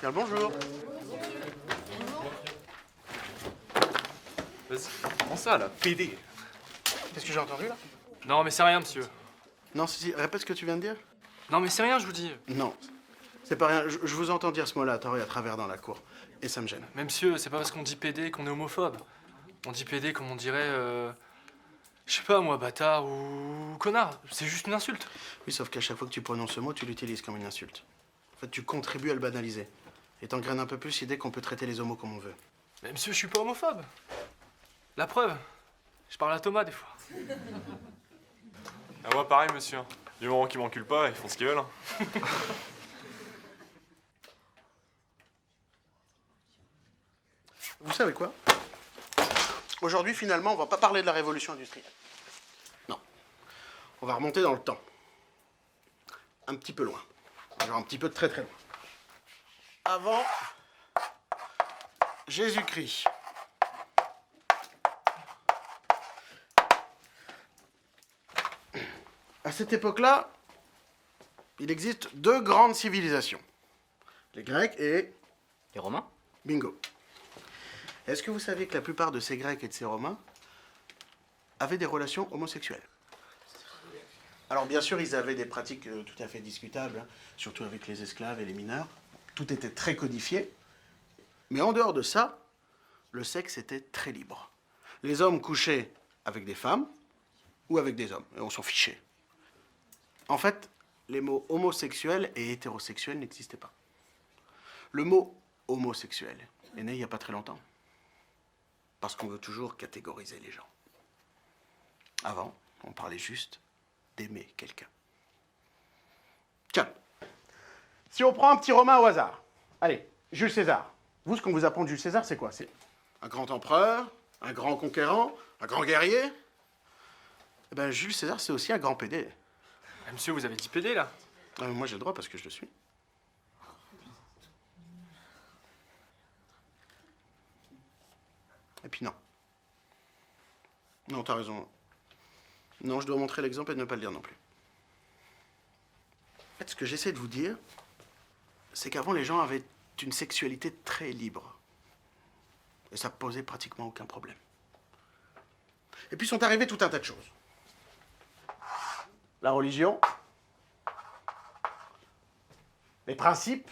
Bien le bonjour. Vas-y, comment ça là? PD. Qu'est-ce que j'ai entendu là? Non mais c'est rien monsieur. Non, si, répète ce que tu viens de dire. Non mais c'est rien je vous dis. Non, c'est pas rien. Je vous entends dire ce mot-là à travers dans la cour. Et ça me gêne. Mais monsieur, c'est pas parce qu'on dit PD qu'on est homophobe. On dit PD comme on dirait, je sais pas moi, bâtard ou connard. C'est juste une insulte. Oui, sauf qu'à chaque fois que tu prononces ce mot, tu l'utilises comme une insulte. En fait, tu contribues à le banaliser. Et t'engraines un peu plus l'idée qu'on peut traiter les homos comme on veut. Mais monsieur, je suis pas homophobe. La preuve, je parle à Thomas des fois. Ah, moi pareil monsieur. Du moment qu'ils m'enculent pas, ils font ce qu'ils veulent. Vous savez quoi? Aujourd'hui, finalement, on va pas parler de la révolution industrielle. Non. On va remonter dans le temps. Un petit peu loin. Genre un petit peu de très très loin. Avant Jésus-Christ. À cette époque-là, il existe deux grandes civilisations. Les Grecs et... Les Romains? Bingo. Est-ce que vous savez que la plupart de ces Grecs et de ces Romains avaient des relations homosexuelles? Alors bien sûr, ils avaient des pratiques tout à fait discutables, hein, surtout avec les esclaves et les mineurs. Tout était très codifié. Mais en dehors de ça, le sexe était très libre. Les hommes couchaient avec des femmes ou avec des hommes, et on s'en fichait. En fait, les mots homosexuel et hétérosexuel n'existaient pas. Le mot homosexuel est né il n'y a pas très longtemps. Parce qu'on veut toujours catégoriser les gens. Avant, on parlait juste d'aimer quelqu'un. Tiens, si on prend un petit Romain au hasard. Allez, Jules César. Vous, ce qu'on vous apprend de Jules César, c'est quoi? C'est un grand empereur, un grand conquérant, un grand guerrier. Eh ben, Jules César, c'est aussi un grand PD. Ah, monsieur, vous avez dit PD là? Moi, j'ai le droit parce que je le suis. Et puis non. Non, t'as raison. Non, je dois montrer l'exemple et ne pas le dire non plus. En fait, ce que j'essaie de vous dire, c'est qu'avant, les gens avaient une sexualité très libre. Et ça posait pratiquement aucun problème. Et puis sont arrivées tout un tas de choses. La religion, les principes,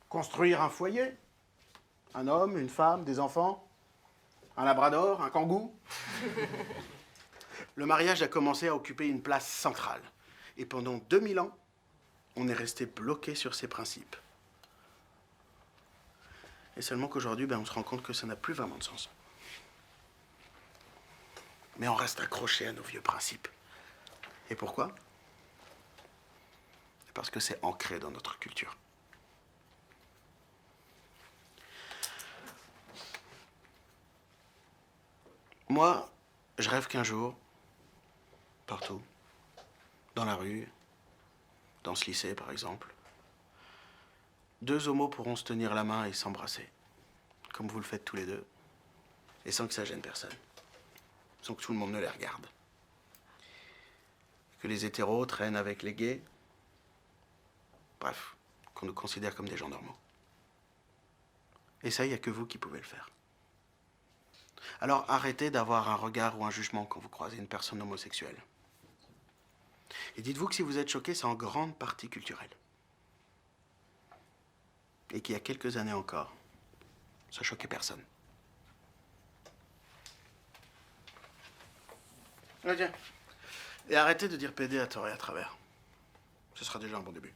construire un foyer, un homme, une femme, des enfants, un labrador, un kangou. Le mariage a commencé à occuper une place centrale. Et pendant 2000 ans, on est resté bloqué sur ces principes. Et seulement qu'aujourd'hui, on se rend compte que ça n'a plus vraiment de sens. Mais on reste accroché à nos vieux principes. Et pourquoi? Parce que c'est ancré dans notre culture. Moi, je rêve qu'un jour, partout, dans la rue, dans ce lycée par exemple, deux homos pourront se tenir la main et s'embrasser, comme vous le faites tous les deux, et sans que ça gêne personne, sans que tout le monde ne les regarde. Que les hétéros traînent avec les gays, bref, qu'on nous considère comme des gens normaux. Et ça, il n'y a que vous qui pouvez le faire. Alors arrêtez d'avoir un regard ou un jugement quand vous croisez une personne homosexuelle. Et dites-vous que si vous êtes choqué, c'est en grande partie culturel. Et qu'il y a quelques années encore, ça choquait personne. Ouais, tiens. Et arrêtez de dire PD à tort et à travers. Ce sera déjà un bon début.